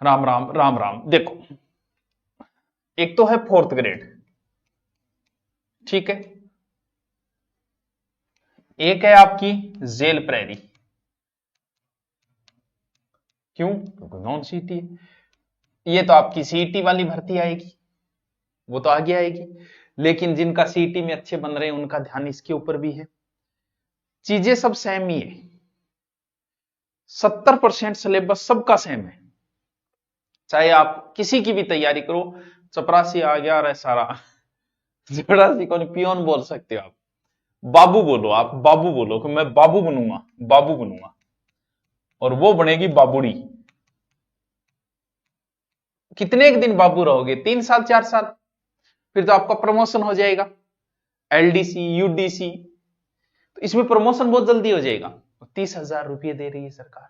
राम राम राम राम। देखो, एक तो है फोर्थ ग्रेड, ठीक है। एक है आपकी जेल प्रेरी। क्यों? क्योंकि नॉन सीटी है। ये तो आपकी सीटी वाली भर्ती आएगी, वो तो आगे आएगी। लेकिन जिनका सीटी में अच्छे बन रहे हैं उनका ध्यान इसके ऊपर भी है। चीजें सब सेम ही है। 70% सिलेबस सबका सेम है। चाहे आप किसी की भी तैयारी करो, चपरासी आ गया और सारा चपरासी को पियोन बोल सकते हो आप। बाबू बोलो, आप बाबू बोलो कि मैं बाबू बनूंगा, बाबू बनूंगा, और वो बनेगी बाबूड़ी। कितने एक दिन बाबू रहोगे? 3 साल 4 साल, फिर तो आपका प्रमोशन हो जाएगा। एलडीसी यूडीसी, तो इसमें प्रमोशन बहुत जल्दी हो जाएगा। 30,000 रुपये दे रही है सरकार,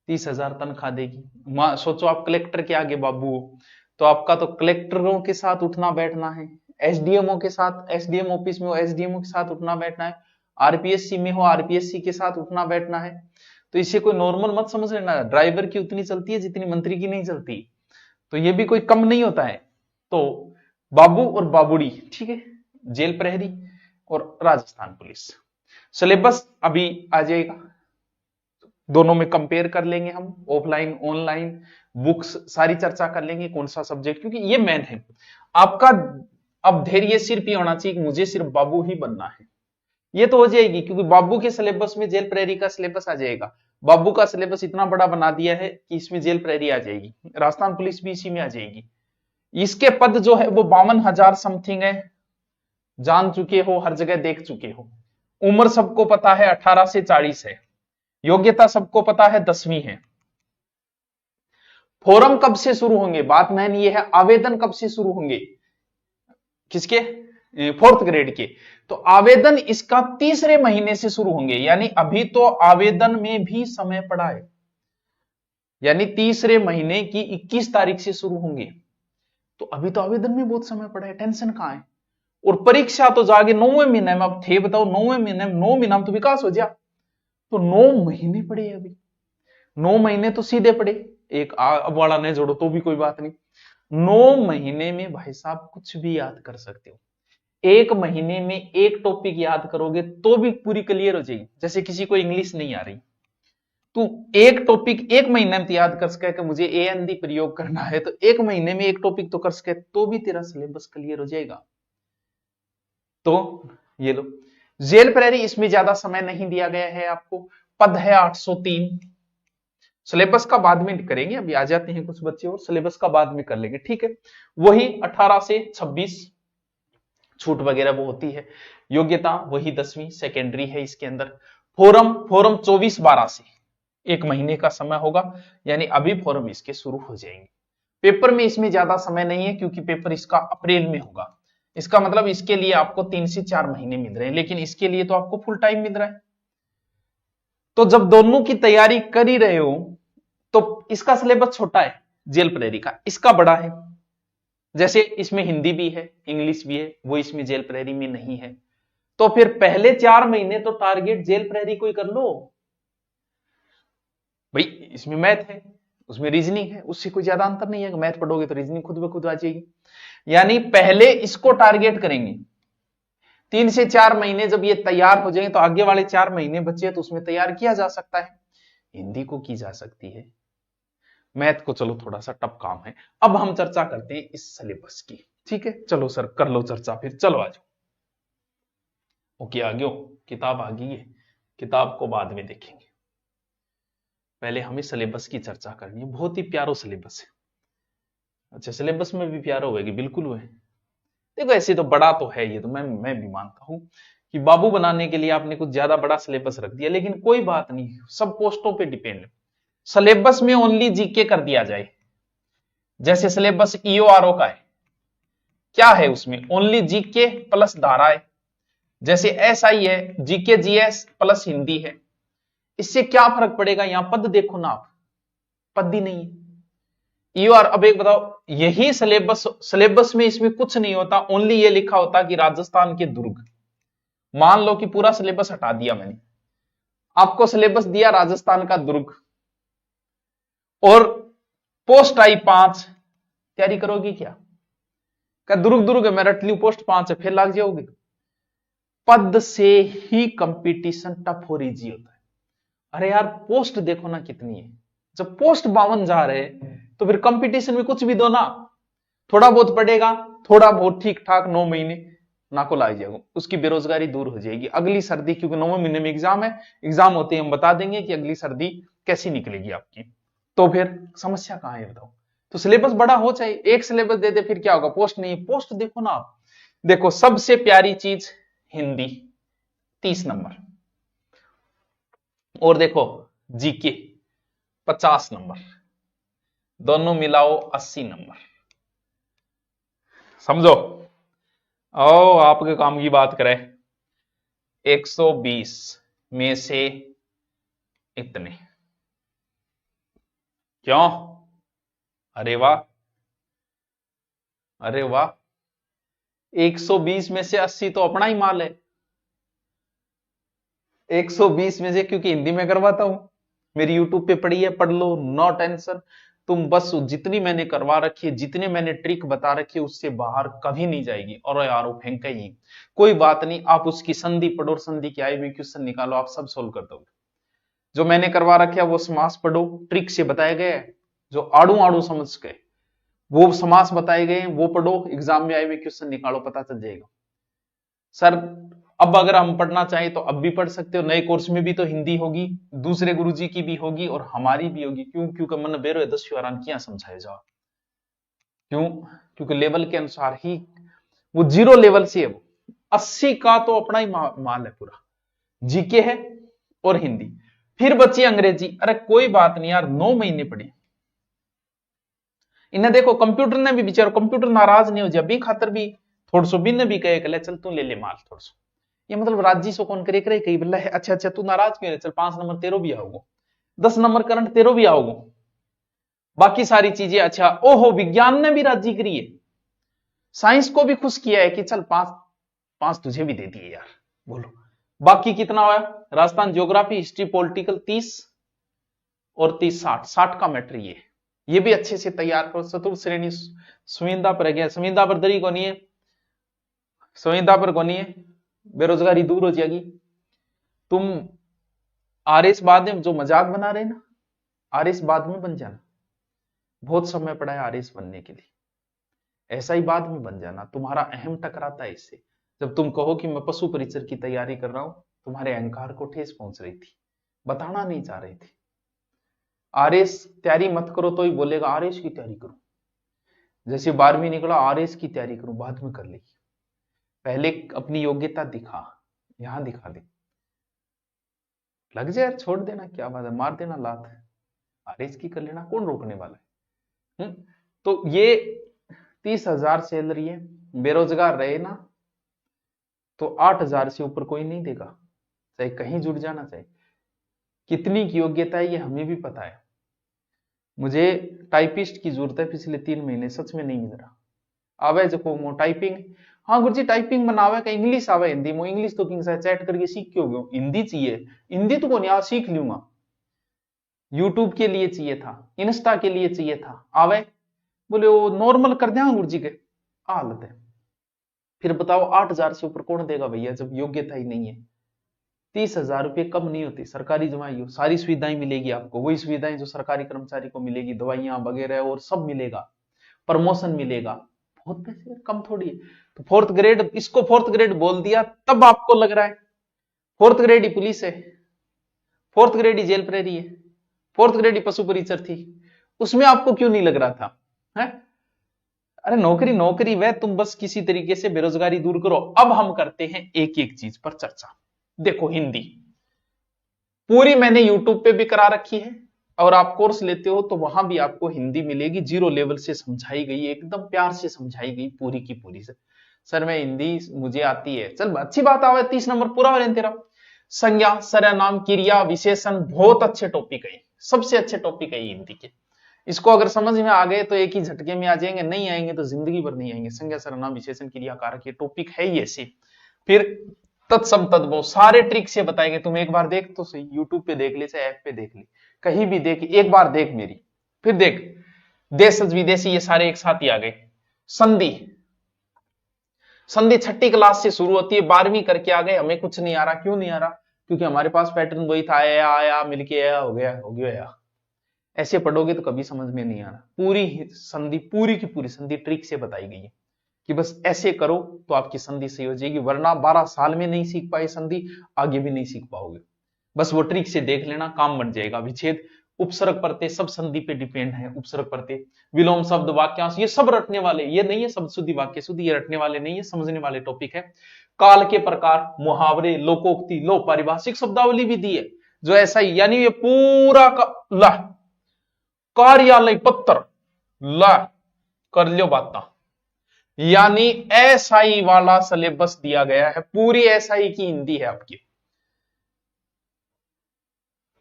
30,000 तनख्वाह देगी। सोचो आप कलेक्टर के आगे बाबू हो, तो आपका तो कलेक्टरों के साथ उठना बैठना है, एसडीएमओ के साथ, एसडीएम ऑफिस में हो एसडीएमओ के साथ उठना बैठना है, आरपीएससी में हो आरपीएससी के साथ उठना बैठना है। तो इसे कोई नॉर्मल मत समझ लेना। ड्राइवर की उतनी चलती है जितनी मंत्री की नहीं चलती, तो ये भी कोई कम नहीं होता है। तो बाबू और बाबूड़ी, ठीक है। जेल प्रहरी और राजस्थान पुलिस। सिलेबस अभी आ जाएगा, दोनों में कंपेयर कर लेंगे हम, ऑफलाइन ऑनलाइन बुक्स सारी चर्चा कर लेंगे, कौन सा सब्जेक्ट, क्योंकि ये मेन है आपका। अब धैर्य सिर्फ ये होना चाहिए कि मुझे सिर्फ बाबू ही बनना है, ये तो हो जाएगी। क्योंकि बाबू के सिलेबस में जेल प्रहरी का सिलेबस आ जाएगा। बाबू का सिलेबस इतना बड़ा बना दिया है कि इसमें जेल प्रहरी आ जाएगी, राजस्थान पुलिस भी इसी में आ जाएगी। इसके पद जो है वो 52,000 समथिंग है। जान चुके हो, हर जगह देख चुके हो। उम्र सबको पता है 18 से 40 है। योग्यता सबको पता है 10वीं है। फोरम कब से शुरू होंगे? बात मैन ये है, आवेदन कब से शुरू होंगे? किसके? फोर्थ ग्रेड के। तो आवेदन इसका तीसरे महीने से शुरू होंगे, यानी अभी तो आवेदन में भी समय पड़ा है। यानी तीसरे महीने की 21 तारीख से शुरू होंगे, तो अभी तो आवेदन में बहुत समय पड़ा है, टेंशन कहां है। और परीक्षा तो जागे 9वें महीने में। अब थे बताओ 9वें महीने में, 9 महीना में तो विकास हो जाए, तो 9 महीने पड़े अभी। 9 महीने तो सीधे पड़े, एक अब वाला नहीं जोड़ो तो भी कोई बात नहीं। 9 महीने में भाई साहब कुछ भी याद कर सकते हो। एक महीने में एक टॉपिक याद करोगे तो भी पूरी क्लियर हो जाएगी। जैसे किसी को इंग्लिश नहीं आ रही, तू एक टॉपिक एक महीने में याद कर सके कि मुझे ए एन डी प्रयोग करना है, तो एक महीने में एक टॉपिक तो कर सके तो भी तेरा सिलेबस क्लियर हो जाएगा। तो ये लो, जेल प्रहरी, इसमें ज्यादा समय नहीं दिया गया है आपको। पद है 803। सिलेबस का बाद में करेंगे, अभी आ जाते हैं कुछ बच्चे और सिलेबस का बाद में कर लेंगे, ठीक है। वही 18 से 26, छूट वगैरह वो होती है। योग्यता वही 10वीं, सेकेंडरी है इसके अंदर। फोरम 24/12 से 1 महीने का समय होगा, यानी अभी फोरम इसके शुरू हो जाएंगे। पेपर में इसमें ज्यादा समय नहीं है, क्योंकि पेपर इसका अप्रैल में होगा। इसका मतलब इसके लिए आपको 3 से 4 महीने मिल रहे हैं, लेकिन इसके लिए तो आपको फुल टाइम मिल रहा है। तो जब दोनों की तैयारी कर ही रहे हो, तो इसका सिलेबस छोटा है जेल प्रहरी का, इसका बड़ा है। जैसे इसमें हिंदी भी है, इंग्लिश भी है, वो इसमें जेल प्रहरी में नहीं है। तो फिर पहले 4 महीने तो टारगेट जेल प्रहरी को ही कर लो भाई। इसमें मैथ है, उसमें रीजनिंग है, उससे कोई ज्यादा अंतर नहीं है। मैथ पढ़ोगे तो रीजनिंग खुद ब खुद आ जाएगी। यानी पहले इसको टारगेट करेंगे। 3 से 4 महीने जब ये तैयार हो जाएंगे, तो आगे वाले 4 महीने बचे तो उसमें तैयार किया जा सकता है। हिंदी को की जा सकती है, मैथ को चलो थोड़ा सा टफ काम है। अब हम चर्चा करते हैं इस सिलेबस की, ठीक है। चलो सर कर लो चर्चा, फिर चलो आ जाओ। ओके आ गयो, किताब आ गई है, किताब को बाद में देखेंगे, पहले हमें सिलेबस की चर्चा करनी है। बहुत ही प्यारो सिलेबस है। अच्छा, सिलेबस में भी प्यारा होगी, बिल्कुल हुए। देखो ऐसे तो बड़ा तो है ये, तो मैं भी मानता हूं कि बाबू बनाने के लिए आपने कुछ ज्यादा बड़ा सिलेबस रख दिया, लेकिन कोई बात नहीं, सब पोस्टों पे डिपेंड है। सिलेबस में ओनली जीके कर दिया जाए। जैसे सिलेबस ईओआरओ का है, क्या है उसमें? ओनली जीके प्लस धाराएं। जैसे एसआई है, जीके जीएस प्लस हिंदी है। इससे क्या फर्क पड़ेगा? यहां पद देखो ना आप, पद ही नहीं है। ईओआर, अब एक बताओ, यही सिलेबस में इसमें कुछ नहीं होता, ओनली ये लिखा होता कि राजस्थान के दुर्ग। मान लो कि पूरा सिलेबस हटा दिया मैंने, आपको सिलेबस दिया राजस्थान का दुर्ग, और पोस्ट आई 5, तैयारी करोगी क्या? क्या दुरुग दुरुग मैं रट ली पोस्ट 5 है, फिर लाग जाओगे? पद से ही कंपटीशन टफ और इजी होता है। अरे यार पोस्ट देखो ना कितनी है, जब पोस्ट 52 जा रहे तो फिर कंपटीशन में कुछ भी दो ना, थोड़ा बहुत पड़ेगा, थोड़ा बहुत ठीक ठाक 9 महीने ना को ला जाएगा, उसकी बेरोजगारी दूर हो जाएगी। अगली सर्दी, क्योंकि 9वें महीने में एग्जाम है, एग्जाम होते ही हम बता देंगे कि अगली सर्दी कैसी निकलेगी आपकी, तो फिर समस्या कहां है बताओ? तो सिलेबस बड़ा हो, चाहे एक सिलेबस दे दे, फिर क्या होगा? पोस्ट नहीं, पोस्ट देखो ना आप, देखो सबसे प्यारी चीज हिंदी 30 नंबर, और देखो जीके 50 नंबर, दोनों मिलाओ 80 नंबर। समझो, ओ आपके काम की बात करें, 120 में से इतने, क्यों? अरे वाह, अरे वाह, 120 में से 80 तो अपना ही माल है। 120 में से, क्योंकि हिंदी में करवाता हूं, मेरी यूट्यूब पे पड़ी है, पढ़ लो, नो टेंशन। तुम बस जितनी मैंने करवा रखी है, जितने मैंने ट्रिक बता रखी है, उससे बाहर कभी नहीं जाएगी। और यार वो फेंका ही, कोई बात नहीं, आप उसकी संधि पढ़ो, संधि की आई हुई क्वेश्चन निकालो, आप सब सोल्व कर दोगे। जो मैंने करवा रखा है वो समास पढ़ो, ट्रिक से बताए गए, जो आड़ू आड़ू समझ गए वो समास बताए गए, वो पढ़ो, एग्जाम में आए हुए क्वेश्चन निकालो, पता चल जाएगा। सर अब अगर हम पढ़ना चाहें तो अब भी पढ़ सकते हो, नए कोर्स में भी तो हिंदी होगी, दूसरे गुरुजी की भी होगी और हमारी भी होगी। क्यों? क्योंकि मन बेरो 10 किया समझाए जाओ, क्यों? क्योंकि लेवल के अनुसार ही वो 0 लेवल से है, वो 80 का तो अपना ही माल है पूरा, जीके है और हिंदी। फिर बची अंग्रेजी, अरे कोई बात नहीं यार, 9 महीने पढ़े इन्हें। देखो कंप्यूटर ने भी बेचारा, कंप्यूटर नाराज नहीं हो जाए, अभी खातर भी थोड़ा सो बिन भी कहे कले चल तू ले ले माल थोड़ा सो, ये मतलब राजी सो कौन करे करे कही बल्ला है, अच्छा अच्छा तू नाराज क्यों है, चल 5 नंबर तेरो भी आओगे, 10 नंबर करंट तेरो भी आओगे, बाकी सारी चीजें। अच्छा ओहो, विज्ञान ने भी राजी करी है, साइंस को भी खुश किया है कि चल 5 तुझे भी दे दिए यार, बोलो बाकी कितना हुआ? राजस्थान ज्योग्राफी, हिस्ट्री, पॉलिटिकल 30 और 30 60 का मैटर ये भी अच्छे से तैयार करो। चतुर्थ श्रेणी संविदा पर गया, संविदा पर दरी को नहीं है, संविदा पर को नहीं है, बेरोजगारी दूर हो जाएगी। तुम आरएस बाद में जो मजाक बना रहे ना, आरएस बाद में बन जाना, बहुत समय पड़ा है आरएस बनने के लिए, ऐसा ही बाद में बन जाना, तुम्हारा अहम टकराता है इससे। जब तुम कहो कि मैं पशु परिचर की तैयारी कर रहा हूं, तुम्हारे अहंकार को ठेस पहुंच रही थी, बताना नहीं चाह रही थी। आरएस तैयारी मत करो तो ही बोलेगा आरएस की तैयारी करो, जैसे 12वीं निकला आरएस की तैयारी करो, बाद में कर लेगी, पहले अपनी योग्यता दिखा, यहां दिखा दे, लग जाए छोड़ देना, क्या बात है, मार देना लात, आरएस की कर लेना, कौन रोकने वाला है? तो ये 30,000 सैलरी है, बेरोजगार रहे ना तो 8,000 से ऊपर कोई नहीं देगा, चाहे कहीं जुड़ जाना चाहिए। कितनी की योग्यता है ये हमें भी पता है, मुझे टाइपिस्ट की जरूरत है, पिछले 3 महीने सच में नहीं मिल रहा। आवे जो टाइपिंग, हाँ गुरुजी टाइपिंग बनावे का, इंग्लिश आवे हिंदी में, इंग्लिश तो किंग चैट करके सीख क्यों गयो, हिंदी चाहिए, हिंदी तो को नहीं सीख लूंगा, यूट्यूब के लिए चाहिए था, इंस्टा के लिए चाहिए था, आवे बोले वो नॉर्मल कर दें गुरुजी के, हालत है। फिर बताओ 8,000 से ऊपर कौन देगा भैया, जब योग्यता ही नहीं है। 30,000 रुपये कम नहीं होती, सरकारी जमाई हो, सारी सुविधाएं मिलेगी आपको, वही सुविधाएं जो सरकारी कर्मचारी को मिलेगी, दवाइयां वगैरह और सब मिलेगा, प्रमोशन मिलेगा, बहुत पैसे कम थोड़ी है। तो 4th ग्रेड, इसको 4th ग्रेड बोल दिया तब आपको लग रहा है 4th ग्रेड ही पुलिस है, 4th ग्रेड ही जेल प्रहरी है, 4th ग्रेड ही पशु परिचर थी, उसमें आपको क्यों नहीं लग रहा था है? अरे नौकरी नौकरी वह, तुम बस किसी तरीके से बेरोजगारी दूर करो। अब हम करते हैं एक एक चीज पर चर्चा। देखो हिंदी पूरी मैंने यूट्यूब पे भी करा रखी है, और आप कोर्स लेते हो तो वहां भी आपको हिंदी मिलेगी, 0 लेवल से समझाई गई, एकदम प्यार से समझाई गई पूरी की पूरी से। सर मैं हिंदी मुझे आती है, चल अच्छी बात आवे, 30 नंबर पूरा हो रहे तेरा। संज्ञा, सर्वनाम, क्रिया, विशेषण, बहुत अच्छे टॉपिक है, सबसे अच्छे टॉपिक है हिंदी के। इसको अगर समझ में आ गए तो एक ही झटके में आ जाएंगे, नहीं आएंगे तो जिंदगी भर नहीं आएंगे। संज्ञा, सर्वनाम, विशेषण, क्रिया, कारक, ये टॉपिक है ही ऐसे। फिर तत्सम तद्भव सारे ट्रिक से बताएंगे, तुम एक बार देख तो सही, यूट्यूब पे देख ले चाहे ऐप पे देख ले, कहीं भी देख, एक बार देख मेरी, फिर देख देशज विदेशी ये सारे एक साथ ही आ गए। संधि, संधि छठी क्लास से शुरू होती है, 12वीं करके आ गए, हमें कुछ नहीं आ रहा। क्यों नहीं आ रहा? क्योंकि हमारे पास पैटर्न वही था, आया आया मिलके आया, हो गया। ऐसे पढ़ोगे तो कभी समझ में नहीं आना। पूरी संधि, पूरी की पूरी संधि ट्रिक से बताई गई है कि बस ऐसे करो तो आपकी संधि सही हो जाएगी, वरना 12 साल में नहीं सीख पाए संधि, आगे भी नहीं सीख पाओगे। बस वो ट्रिक से देख लेना, काम बन जाएगा। विच्छेद, उपसर्ग प्रत्यय सब संधि पे डिपेंड है। उपसर्ग प्रत्यय, विलोम शब्द, वाक्यांश, ये सब रटने वाले, ये नहीं है शब्द शुद्धि वाक्य शुद्धि, ये रटने वाले नहीं है, समझने वाले टॉपिक है। काल के प्रकार, मुहावरे, लोकोक्ति, लो पारिभाषिक शब्दावली भी दी है जो ऐसा ही, यानी ये पूरा का ला कार्यालय पत्र ला कर लियो बात, यानी एसआई वाला सिलेबस दिया गया है। पूरी एसआई की हिंदी है आपकी,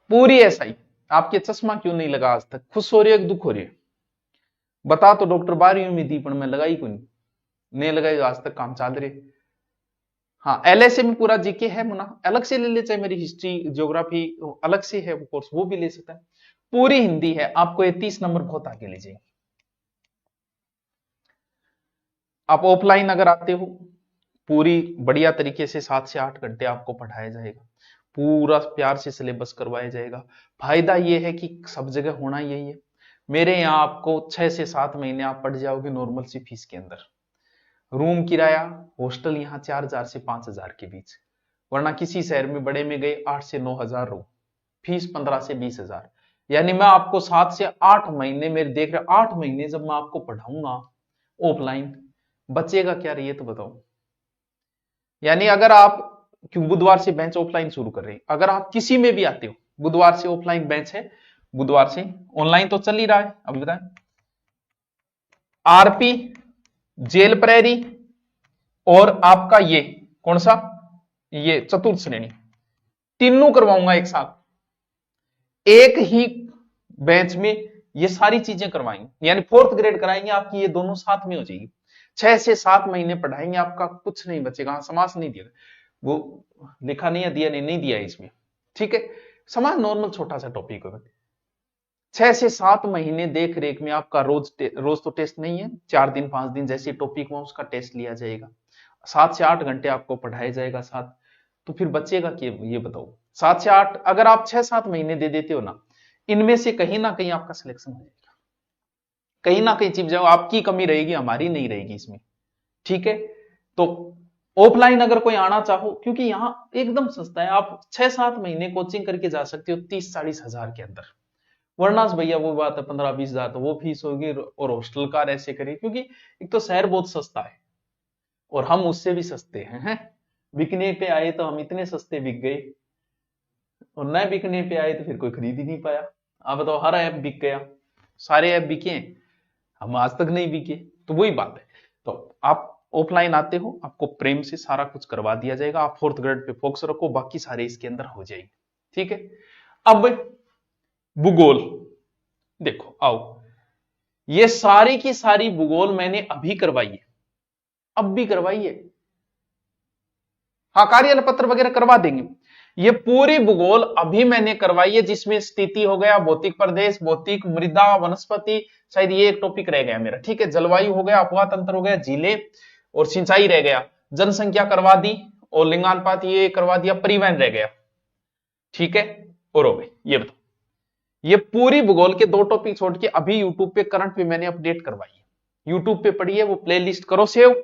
पूरी एसआई। आपके चश्मा क्यों नहीं लगा आज तक? खुश हो रही है कि दुख हो रही है? बता तो डॉक्टर 12वीं में दी, पर मैं लगाई को नहीं लगाई आज तक, काम चल रहे। हाँ, एलएसए में पूरा जीके है मुना, अलग से ले ले, चाहे मेरी हिस्ट्री ज्योग्राफी अलग से है कोर्स, वो भी ले सकता है। पूरी हिंदी है, आपको ये 30 नंबर बहुत आगे ले जाएंगे। आप ऑफलाइन अगर आते हो, पूरी बढ़िया तरीके से 7 से 8 घंटे आपको पढ़ाया जाएगा, पूरा प्यार से सिलेबस करवाया जाएगा। फायदा यह है कि सब जगह होना यही है। मेरे यहाँ आपको 6 से 7 महीने आप पढ़ जाओगे नॉर्मल सी फीस के अंदर। रूम किराया हॉस्टल यहाँ 4,000 से 5,000 के बीच, वरना किसी शहर में बड़े में गए 8 से 9,000 रूम, फीस 15 से 20,000। यानी मैं आपको 7 से 8 महीने, मेरे देख रहे 8 महीने जब मैं आपको पढ़ाऊंगा ऑफलाइन, बचेगा क्या रही है तो बताओ। यानी अगर आप, क्यों बुधवार से बेंच ऑफलाइन शुरू कर रहे हैं, अगर आप किसी में भी आते हो, बुधवार से ऑफलाइन बेंच है, बुधवार से ऑनलाइन तो चल ही रहा है। अभी बताएं, आरपी, जेल प्रेरी और आपका ये कौन सा, ये चतुर्थ श्रेणी, तीनों करवाऊंगा एक साथ, एक ही बेंच में ये सारी चीजें करवाएंगे। यानी 4th ग्रेड कराएंगे आपकी, ये दोनों साथ में हो जाएगी। 6 से 7 महीने पढ़ाएंगे, आपका कुछ नहीं बचेगा। समास नहीं दिया, वो लिखा नहीं है, दिया नहीं दिया है इसमें, ठीक है। समाज नॉर्मल छोटा सा टॉपिक होगा। 6 से 7 महीने देख रेख में आपका रोज तो टेस्ट नहीं है, 4 दिन 5 दिन जैसे टॉपिक में उसका टेस्ट लिया जाएगा, 7 से 8 घंटे आपको पढ़ाया जाएगा साथ। तो फिर बचेगा कि ये बताओ, 7 से 8 अगर आप 6-7 महीने दे देते हो ना, इनमें से कहीं ना कहीं आपका सिलेक्शन हो जाएगा, कहीं ना कहीं चिप जाओ। आपकी कमी रहेगी, हमारी नहीं रहेगी इसमें, ठीक है। तो ऑफलाइन अगर कोई आना चाहो, क्योंकि यहां एकदम सस्ता है, आप 6-7 महीने कोचिंग करके जा सकते हो 30-40 हजार के अंदर। वरना भैया वो बात है 15-20 हजार तो वो फीस होगी, और हॉस्टल का ऐसे करिए, क्योंकि एक तो शहर बहुत सस्ता है और हम उससे भी सस्ते हैं। बिकने पे आए तो हम इतने सस्ते बिक गए, और न बिकने पे आए तो फिर कोई खरीद ही नहीं पाया। आप बताओ, हर ऐप बिक गया, सारे ऐप बिके, हम आज तक नहीं बिके। तो वही बात है। तो आप ऑफलाइन आते हो, आपको प्रेम से सारा कुछ करवा दिया जाएगा। आप 4th ग्रेड पे फोकस रखो, बाकी सारे इसके अंदर हो जाएंगे, ठीक है। अब भूगोल देखो, आओ, ये सारी की सारी भूगोल मैंने अभी करवाई है, अब भी करवाई है। हाँ, कार्यालय पत्र वगैरह करवा देंगे। ये पूरी भूगोल अभी मैंने करवाई है, जिसमें स्थिति हो गया, भौतिक प्रदेश, भौतिक मृदा, वनस्पति, शायद ये एक टॉपिक रह गया मेरा, ठीक है। जलवायु हो गया, अफवाह तंत्र हो गया, झीलें और सिंचाई रह गया, जनसंख्या करवा दी, और लिंगानुपात ये करवा दिया, परिवहन रह गया, ठीक है। और हो गए, ये बताओ, ये पूरी भूगोल के 2 टॉपिक छोड़ के अभी यूट्यूब पे करंट पे मैंने अपडेट करवाई है। यूट्यूब पे पढ़िए, वो प्लेलिस्ट करो सेव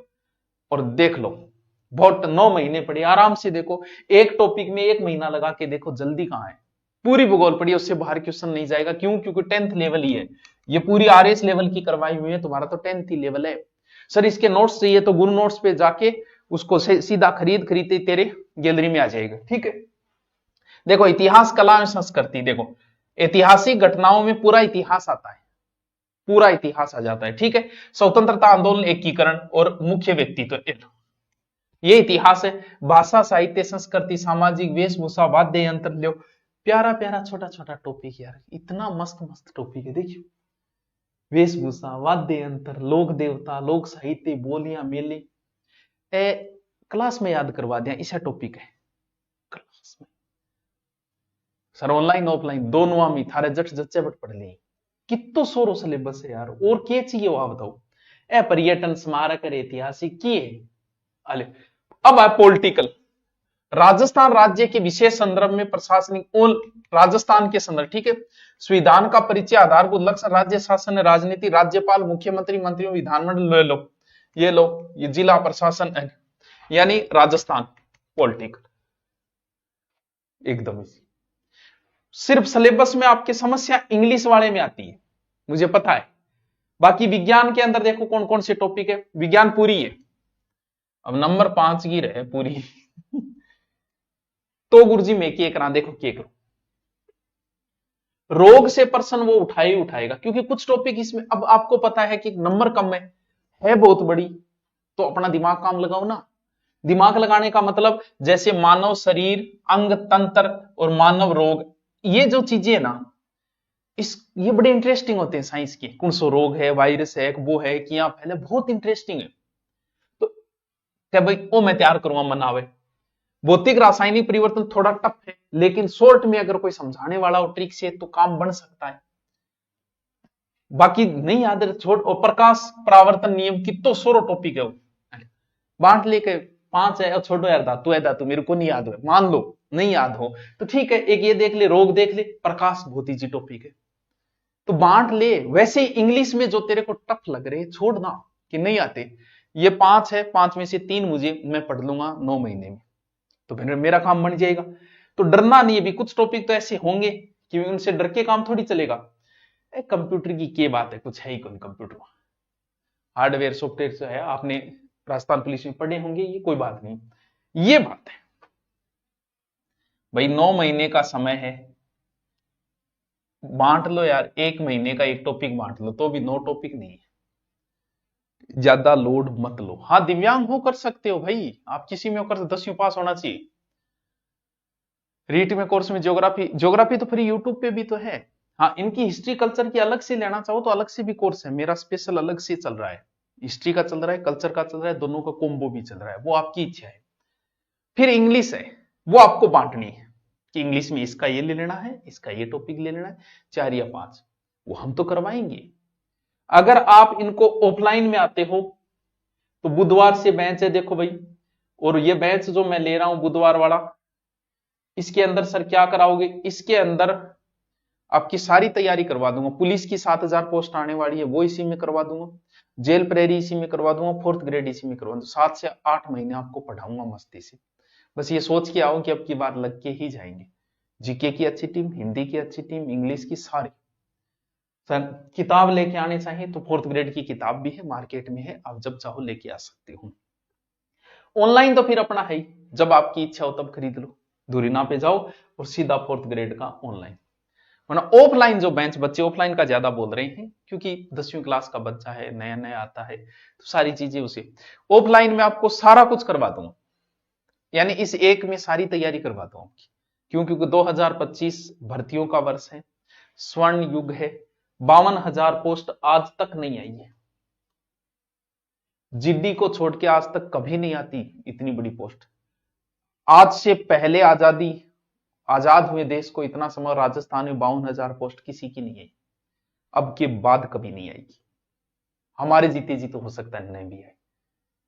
और देख लो। बहुत 9 महीने पढ़ी, आराम से देखो, एक टॉपिक में 1 महीना लगा के देखो, जल्दी कहां है। पूरी भूगोल पढ़िए, उससे बाहर क्वेश्चन नहीं जाएगा। क्यों? क्योंकि 10th लेवल ही है ये, पूरी आरएस लेवल की करवाई हुई है। तुम्हारा तो 10th ही लेवल है। सर इसके नोट्स चाहिए तो गुरु नोट्स पे जाके उसको सीधा खरीदते तेरे गैलरी में आ जाएगा, ठीक है। देखो, इतिहास, कला एवं संस्कृति, देखो ऐतिहासिक घटनाओं में पूरा इतिहास आता है, पूरा इतिहास आ जाता है, ठीक है। स्वतंत्रता आंदोलन, एकीकरण और मुख्य व्यक्तित्व, ये इतिहास है। भाषा, साहित्य, संस्कृति, सामाजिक, वेशभूषा, वाद्य यंत्र, लो प्यारा प्यारा छोटा छोटा टॉपिक यार, इतना मस्त मस्त टॉपिक है। देखियो, वेशभूषा, वाद्य यंत्र, लोक देवता, लोक साहित्य, बोलियां, मेले, क्लास में याद करवा दिया, ऐसा टॉपिक है क्लास में। सर ऑनलाइन ऑफलाइन दोनों में थारे जट जच्चे बट पढ़ ली, कितो सोरो सिलेबस है यार, और क्या चाहिए वो आप बताओ। ए पर्यटन स्मारक ऐतिहासिक की है। अले अब है पॉलिटिकल। राजस्थान राज्य के विशेष संदर्भ में प्रशासनिक और राजस्थान के संदर्भ, ठीक है। संविधान का परिचय, आधारभूत लक्ष्य, राज्य शासन, राजनीति, राज्यपाल, मुख्यमंत्री, मंत्रियों, विधानमंडल, ले लो, ये लो, ये जिला प्रशासन, यानी राजस्थान पॉलिटिकल एकदम इसी। सिर्फ सिलेबस में आपके समस्या इंग्लिश वाले में आती है, मुझे पता है। बाकी विज्ञान के अंदर देखो कौन कौन से टॉपिक है, विज्ञान पूरी है, अब नंबर 5 की रहे पूरी तो गुरुजी मैं क्या करा, देखो क्या करो, रोग से प्रश्न वो उठाए उठाएगा, क्योंकि कुछ टॉपिक इसमें अब आपको पता है कि नंबर कम है बहुत बड़ी, तो अपना दिमाग काम लगाओ ना। दिमाग लगाने का मतलब जैसे मानव शरीर, अंग तंत्र और मानव रोग, ये जो चीजें है ना, ये बड़े इंटरेस्टिंग होते हैं साइंस के। कौन सो रोग है, वायरस है, वो है कि यहाँ पहले, बहुत इंटरेस्टिंग है। तो क्या भाई वो मैं तैयार करूंगा मनावे। भौतिक रासायनिक परिवर्तन थोड़ा टफ है, लेकिन शॉर्ट में अगर कोई समझाने वाला हो ट्रिक से तो काम बन सकता है। बाकी नहीं याद है छोड़। और प्रकाश परावर्तन नियम की तो सोरो टॉपिक है वो, बांट लेके 5 है, और छोड़ो यार धातु है, धातु मेरे को नहीं याद हो, मान लो नहीं याद हो तो ठीक है, एक ये देख ले, रोग देख ले, प्रकाश बहुत ईजी टॉपिक है, तो बांट ले। वैसे इंग्लिश में जो तेरे को टफ लग रहे छोड़ना कि नहीं आते, ये 5 है, 5 में से 3 मुझे मैं पढ़ लूंगा 9 महीने में, तो फिर मेरा काम बन जाएगा। तो डरना नहीं है भी, कुछ टॉपिक तो ऐसे होंगे कि उनसे डर के काम थोड़ी चलेगा। कंप्यूटर की क्या बात है, कुछ है ही कौन कंप्यूटर, हार्डवेयर सॉफ्टवेयर जो है आपने राजस्थान पुलिस में पढ़े होंगे, ये कोई बात नहीं, ये बात है भाई। 9 महीने का समय है, बांट लो यार, 1 महीने का एक टॉपिक बांट लो, तो भी 9 टॉपिक नहीं है, ज्यादा लोड मत लो। हाँ दिव्यांग हो कर सकते हो भाई, आप किसी में होकर 10वीं पास होना चाहिए। रीट में कोर्स में ज्योग्राफी तो फिर यूट्यूब पे भी तो है। हाँ इनकी हिस्ट्री कल्चर की अलग से लेना चाहो तो अलग से भी कोर्स है, मेरा स्पेशल अलग से चल रहा है, हिस्ट्री का चल रहा है, कल्चर का चल रहा है, दोनों का कॉम्बो भी चल रहा है, वो आपकी इच्छा है। फिर इंग्लिश है, वो आपको बांटनी है कि इंग्लिश में इसका ये ले लेना है, इसका ये टॉपिक ले लेना है, 4 या 5, वो हम तो करवाएंगे। अगर आप इनको ऑफलाइन में आते हो तो बुधवार से बैच है, देखो भाई, और ये बैच जो मैं ले रहा हूं बुधवार वाला, इसके अंदर सर क्या कराओगे, इसके अंदर आपकी सारी तैयारी करवा दूंगा। पुलिस की 7000 पोस्ट आने वाली है, वो इसी में करवा दूंगा, जेल प्रेरी इसी में करवा दूंगा, 4th ग्रेड इसी में करवा दूंगा। 7 से 8 महीने आपको पढ़ाऊंगा मस्ती से। बस ये सोच के आओ कि अब की बार लग के ही जाएंगे। जीके की अच्छी टीम, हिंदी की अच्छी टीम, इंग्लिश की सारी। सर किताब लेके आने चाहिए तो 4th ग्रेड की किताब भी है, मार्केट में है, आप जब चाहो लेके आ सकते हो। ऑनलाइन तो फिर अपना है ही, जब आपकी इच्छा हो तब खरीद लो, दूरीना पे जाओ और सीधा 4th ग्रेड का ऑनलाइन। वरना ऑफलाइन जो बेंच, बच्चे ऑफलाइन का ज्यादा बोल रहे हैं क्योंकि 10वीं क्लास का बच्चा है, नया नया आता है, तो सारी चीजें उसे ऑफलाइन में आपको सारा कुछ करवा दूंगा, यानी इस एक में सारी तैयारी करवा दूंगा। क्यों? क्योंकि 2025 भर्तियों का वर्ष है, स्वर्ण युग है, 52,000 पोस्ट आज तक नहीं आई है। जीडी को छोड़ के आज तक कभी नहीं आती इतनी बड़ी पोस्ट। आज से पहले आजाद हुए देश को इतना समय राजस्थान में 52,000 पोस्ट किसी की नहीं आई, अब के बाद कभी नहीं आएगी। हमारे जीते जी तो हो सकता है नहीं भी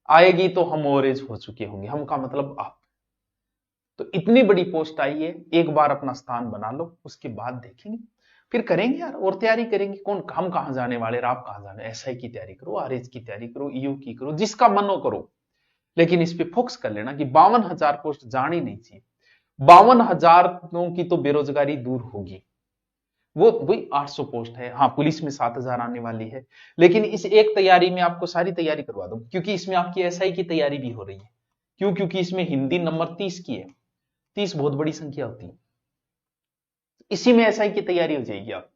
आएगी तो हम ओवरेज हो चुके होंगे, हम का मतलब आप। तो इतनी बड़ी पोस्ट आई है, एक बार अपना स्थान बना लो, उसके बाद देखेंगे, फिर करेंगे यार और तैयारी करेंगे। कौन हम कहां जाने वाले, आप कहां जाने, एसआई की तैयारी करो, आरएच की तैयारी करो, ईयू की करो, जिसका मन हो करो, लेकिन इस पे फोकस कर लेना कि 52,000 पोस्ट जानी नहीं चाहिए। 52,000 की तो बेरोजगारी दूर होगी, वो वही 800 पोस्ट है। हाँ पुलिस में 7,000 आने वाली है, लेकिन इस एक तैयारी में आपको सारी तैयारी करवा दूं, क्योंकि इसमें आपकी एसआई की तैयारी भी हो रही है। क्यों? क्योंकि इसमें हिंदी नंबर 30 की है, 30 बहुत बड़ी संख्या होती है, इसी में एसआई की तैयारी हो जाएगी आप।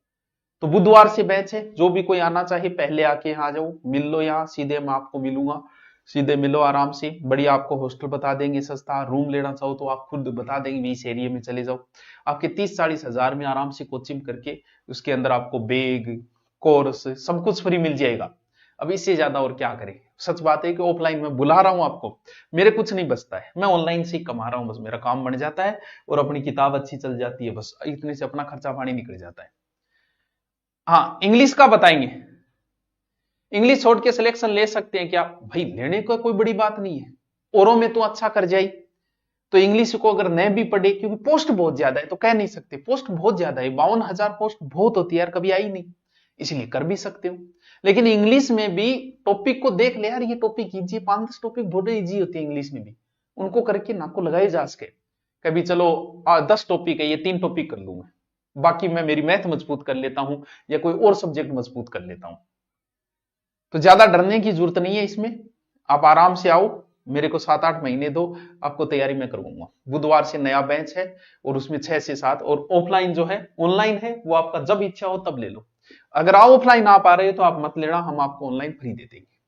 तो बुधवार से बैच है, जो भी कोई आना चाहे पहले आके यहाँ जाओ, मिल लो, यहाँ सीधे मैं आपको मिलूंगा, सीधे मिलो आराम से, बढ़िया आपको हॉस्टल बता देंगे सस्ता, रूम लेना चाहो तो आप खुद बता देंगे इस एरिया में चले जाओ। आपके 30-40 हजार में आराम से कोचिंग करके उसके अंदर आपको बैग, कोर्स सब कुछ फ्री मिल जाएगा। अब इससे ज्यादा और क्या करें। सच बात है कि ऑफलाइन में बुला रहा हूं आपको, मेरे कुछ नहीं बचता है, मैं ऑनलाइन से ही कमा रहा हूं, बस मेरा काम बन जाता है और अपनी किताब अच्छी चल जाती है, बस इतने से अपना खर्चा पानी निकल जाता है। हाँ, इंग्लिश का बताएंगे। इंग्लिश छोड़ के सिलेक्शन ले सकते हैं क्या भाई? लेने को कोई बड़ी बात नहीं है। औरों में तो अच्छा कर जाए, तो इंग्लिश को अगर न भी पढ़े, क्योंकि पोस्ट बहुत ज्यादा है तो कह नहीं सकते, पोस्ट बहुत ज्यादा है, 52,000 पोस्ट बहुत होती है यार, कभी आई नहीं, इसलिए कर भी सकते हो। लेकिन इंग्लिश में भी टॉपिक को देख ले यार, ये टॉपिक इजी, 5-10 टॉपिक बहुत इजी होती है इंग्लिश में भी, उनको करके नाक को लगाए जा सके। कभी चलो 10 टॉपिक है, ये 3 टॉपिक कर लूंगा, बाकी मैं मेरी मैथ मजबूत कर लेता हूं या कोई और सब्जेक्ट मजबूत कर लेता हूं। तो ज्यादा डरने की जरूरत नहीं है इसमें, आप आराम से आओ, मेरे को 7-8 महीने दो, आपको तैयारी मैं करवाऊंगा। बुधवार से नया बैच है और उसमें 6 से 7, और ऑफलाइन जो है, ऑनलाइन है वो आपका जब इच्छा हो तब ले लो। अगर आप ऑफलाइन आ पा रहे हो तो आप मत लेना, हम आपको ऑनलाइन फ्री दे देंगे।